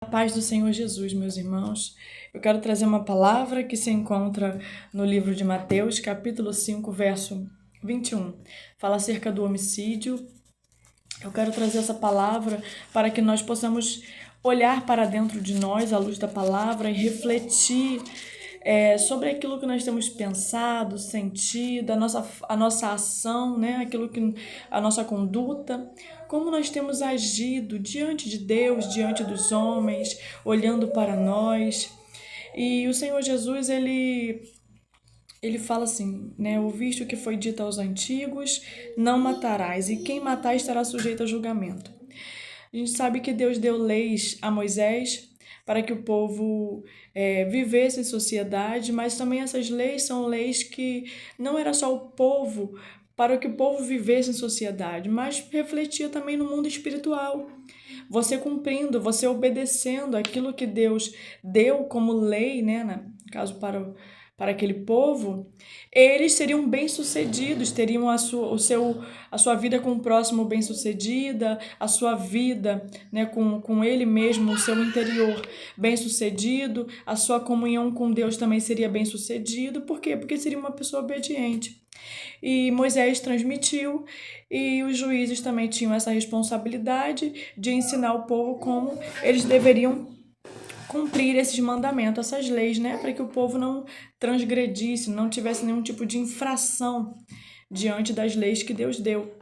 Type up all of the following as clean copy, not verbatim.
A paz do Senhor Jesus, meus irmãos. Eu quero trazer uma palavra que se encontra no livro de Mateus, capítulo 5, verso 21. Fala acerca do homicídio. Eu quero trazer essa palavra para que nós possamos olhar para dentro de nós, à luz da palavra, e refletir sobre aquilo que nós temos pensado, sentido, a nossa ação, né? A nossa conduta, como nós temos agido diante de Deus, diante dos homens, olhando para nós. E o Senhor Jesus, ele fala assim, né? Ouviste o que foi dito aos antigos, não matarás, e quem matar estará sujeito a julgamento. A gente sabe que Deus deu leis a Moisés para que o povo vivesse em sociedade, mas também essas leis são leis que não era só o povo, para que o povo vivesse em sociedade, mas refletia também no mundo espiritual. Você cumprindo, você obedecendo aquilo que Deus deu como lei, né, no caso para aquele povo, eles seriam bem-sucedidos, teriam a sua vida com o próximo bem-sucedida, a sua vida, né, com ele mesmo, o seu interior bem-sucedido, a sua comunhão com Deus também seria bem-sucedido. Por quê? Porque seria uma pessoa obediente. E Moisés transmitiu, e os juízes também tinham essa responsabilidade de ensinar o povo como eles deveriam cumprir esses mandamentos, essas leis, né, para que o povo não transgredisse, não tivesse nenhum tipo de infração diante das leis que Deus deu.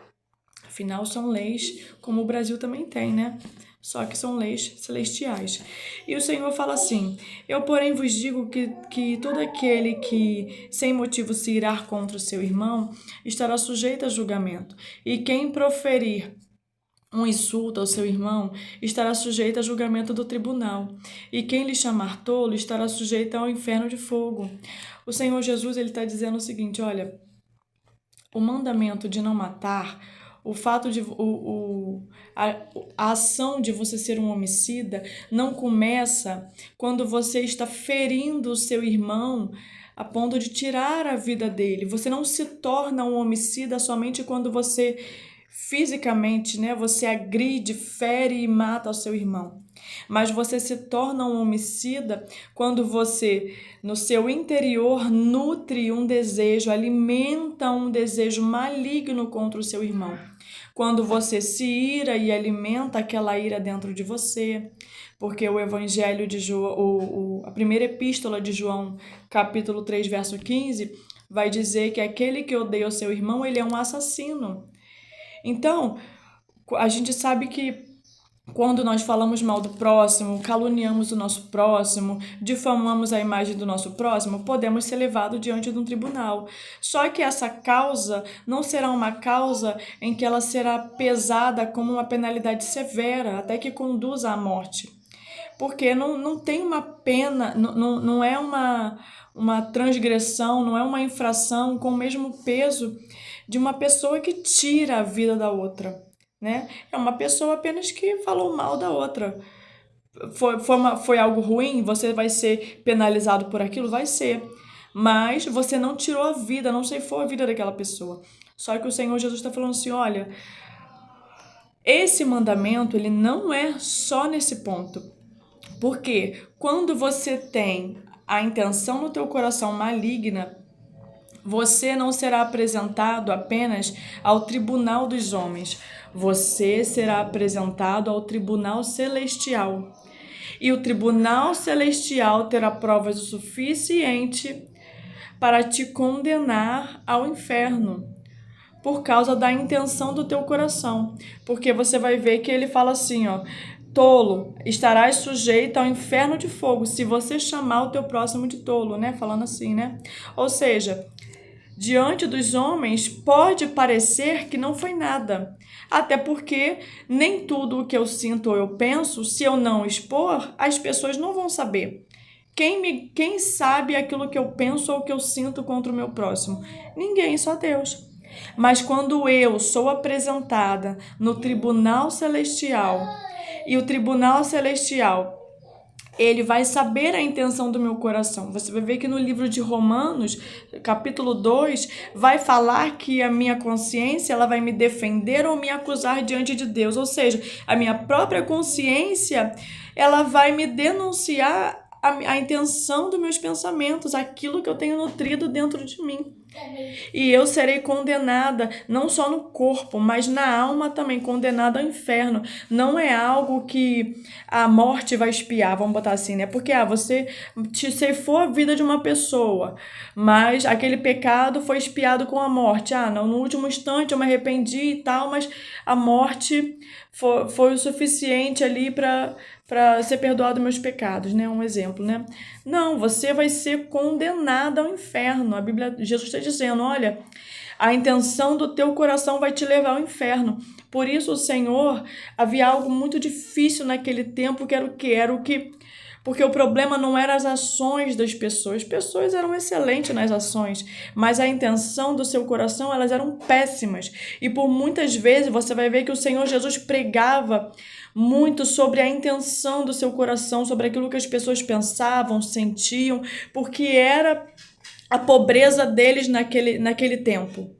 Afinal, são leis como o Brasil também tem, né? Só que são leis celestiais. E o Senhor fala assim: eu, porém, vos digo que todo aquele que sem motivo se irar contra o seu irmão estará sujeito a julgamento. E quem proferir um insulto ao seu irmão estará sujeito a julgamento do tribunal. E quem lhe chamar tolo estará sujeito ao inferno de fogo. O Senhor Jesus, ele está dizendo o seguinte: olha, o mandamento de não matar, o fato de a ação de você ser um homicida não começa quando você está ferindo o seu irmão a ponto de tirar a vida dele. Você não se torna um homicida somente quando você fisicamente, né, você agride, fere e mata o seu irmão. Mas você se torna um homicida quando você, no seu interior, nutre um desejo, alimenta um desejo maligno contra o seu irmão. Quando você se ira e alimenta aquela ira dentro de você, porque o Evangelho de João, a primeira epístola de João, capítulo 3, verso 15, vai dizer que aquele que odeia o seu irmão, ele é um assassino. Então, a gente sabe que quando nós falamos mal do próximo, caluniamos o nosso próximo, difamamos a imagem do nosso próximo, podemos ser levados diante de um tribunal. Só que essa causa não será uma causa em que ela será pesada como uma penalidade severa, até que conduza à morte. Porque não tem uma pena, não é uma transgressão, não é uma infração com o mesmo peso de uma pessoa que tira a vida da outra, né? É uma pessoa apenas que falou mal da outra. Foi algo ruim, você vai ser penalizado por aquilo? Vai ser. Mas você não tirou a vida, não ceifou a vida daquela pessoa. Só que o Senhor Jesus está falando assim, olha, esse mandamento, ele não é só nesse ponto. Porque quando você tem a intenção no teu coração maligna, você não será apresentado apenas ao tribunal dos homens, você será apresentado ao tribunal celestial. E o tribunal celestial terá provas o suficiente para te condenar ao inferno, por causa da intenção do teu coração. Porque você vai ver que ele fala assim, ó: tolo, estarás sujeito ao inferno de fogo, se você chamar o teu próximo de tolo, né? Falando assim, né? Ou seja, diante dos homens pode parecer que não foi nada. Até porque nem tudo o que eu sinto ou eu penso, se eu não expor, as pessoas não vão saber. Quem sabe aquilo que eu penso ou que eu sinto contra o meu próximo? Ninguém, só Deus. Mas quando eu sou apresentada no tribunal celestial, e o tribunal celestial Ele vai saber a intenção do meu coração. Você vai ver que no livro de Romanos, capítulo 2, vai falar que a minha consciência ela vai me defender ou me acusar diante de Deus. Ou seja, a minha própria consciência ela vai me denunciar a intenção dos meus pensamentos, aquilo que eu tenho nutrido dentro de mim. E eu serei condenada, não só no corpo, mas na alma também, condenada ao inferno. Não é algo que a morte vai espiar, vamos botar assim, né? Porque você te ceifou a vida de uma pessoa, mas aquele pecado foi espiado com a morte. Não, no último instante eu me arrependi e tal, mas a morte foi o suficiente ali para ser perdoado meus pecados, né? Um exemplo, né? Não, você vai ser condenado ao inferno. A Bíblia, Jesus está dizendo, olha, a intenção do teu coração vai te levar ao inferno. Por isso o Senhor, havia algo muito difícil naquele tempo, que era o que porque o problema não era as ações das pessoas. As pessoas eram excelentes nas ações, mas a intenção do seu coração, elas eram péssimas. E por muitas vezes você vai ver que o Senhor Jesus pregava muito sobre a intenção do seu coração, sobre aquilo que as pessoas pensavam, sentiam, porque era a pobreza deles naquele tempo.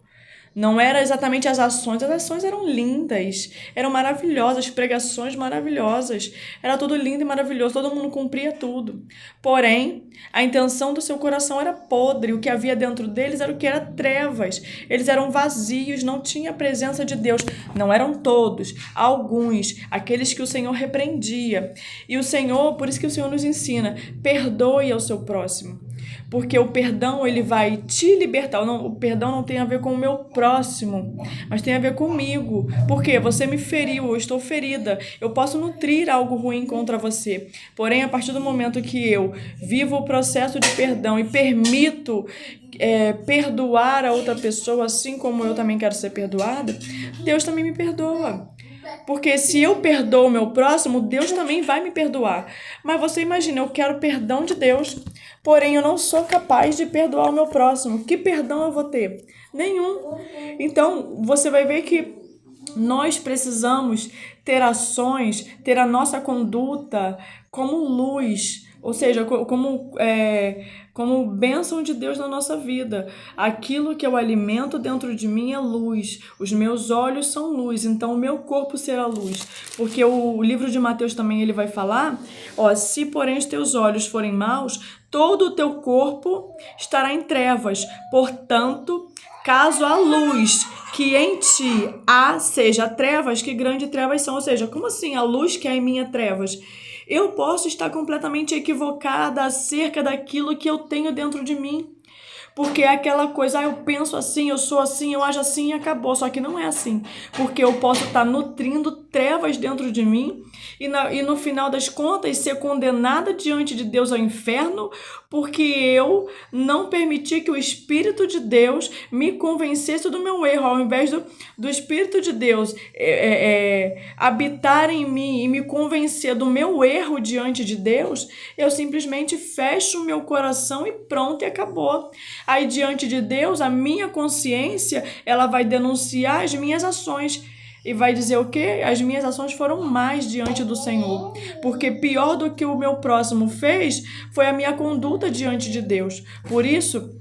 Não era exatamente as ações eram lindas, eram maravilhosas, pregações maravilhosas, era tudo lindo e maravilhoso, todo mundo cumpria tudo. Porém, a intenção do seu coração era podre, o que havia dentro deles era o que era trevas, eles eram vazios, não tinha a presença de Deus. Não eram todos, alguns, aqueles que o Senhor repreendia. E o Senhor, por isso que o Senhor nos ensina, perdoe ao seu próximo. Porque o perdão, ele vai te libertar. O perdão não tem a ver com o meu próximo, mas tem a ver comigo. Porque você me feriu, eu estou ferida. Eu posso nutrir algo ruim contra você. Porém, a partir do momento que eu vivo o processo de perdão e permito perdoar a outra pessoa, assim como eu também quero ser perdoada, Deus também me perdoa. Porque se eu perdoo o meu próximo, Deus também vai me perdoar. Mas você imagina, eu quero perdão de Deus, porém eu não sou capaz de perdoar o meu próximo. Que perdão eu vou ter? Nenhum. Então, você vai ver que nós precisamos ter ações, ter a nossa conduta como luz, ou seja, como bênção de Deus na nossa vida. Aquilo que eu alimento dentro de mim é luz. Os meus olhos são luz, então o meu corpo será luz. Porque o livro de Mateus também ele vai falar, se porém os teus olhos forem maus, todo o teu corpo estará em trevas. Portanto, caso a luz que em ti há seja trevas, que grandes trevas são. Ou seja, como assim a luz que há em mim é trevas? Eu posso estar completamente equivocada acerca daquilo que eu tenho dentro de mim. Porque é aquela coisa, eu penso assim, eu sou assim, eu acho assim e acabou. Só que não é assim. Porque eu posso estar nutrindo trevas dentro de mim e no final das contas ser condenada diante de Deus ao inferno, porque eu não permiti que o Espírito de Deus me convencesse do meu erro. Ao invés do Espírito de Deus habitar em mim e me convencer do meu erro diante de Deus, eu simplesmente fecho o meu coração e pronto, e acabou. Aí diante de Deus, a minha consciência, ela vai denunciar as minhas ações. E vai dizer o quê? As minhas ações foram mais diante do Senhor. Porque pior do que o meu próximo fez foi a minha conduta diante de Deus. Por isso,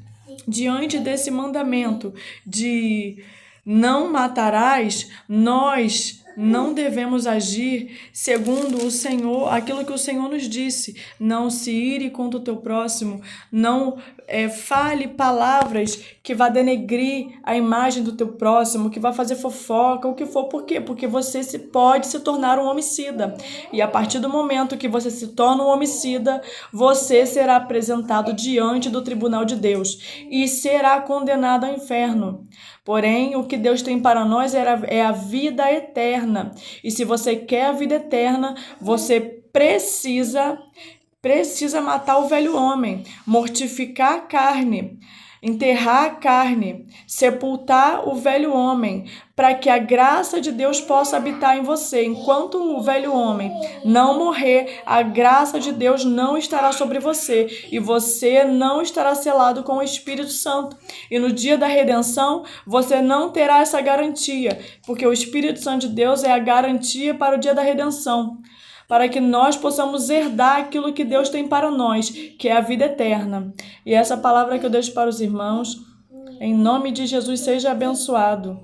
diante desse mandamento de não matarás, nós não devemos agir segundo o Senhor, aquilo que o Senhor nos disse. Não se ire contra o teu próximo, não fale palavras que vá denegrir a imagem do teu próximo, que vá fazer fofoca, o que for. Por quê? Porque você pode se tornar um homicida. E a partir do momento que você se torna um homicida, você será apresentado diante do tribunal de Deus e será condenado ao inferno. Porém, o que Deus tem para nós é a vida eterna. E se você quer a vida eterna, você precisa matar o velho homem, mortificar a carne, enterrar a carne, sepultar o velho homem, para que a graça de Deus possa habitar em você. Enquanto o velho homem não morrer, a graça de Deus não estará sobre você e você não estará selado com o Espírito Santo. E no dia da redenção, você não terá essa garantia, porque o Espírito Santo de Deus é a garantia para o dia da redenção. para que nós possamos herdar aquilo que Deus tem para nós, que é a vida eterna. E essa palavra que eu deixo para os irmãos, em nome de Jesus, seja abençoado.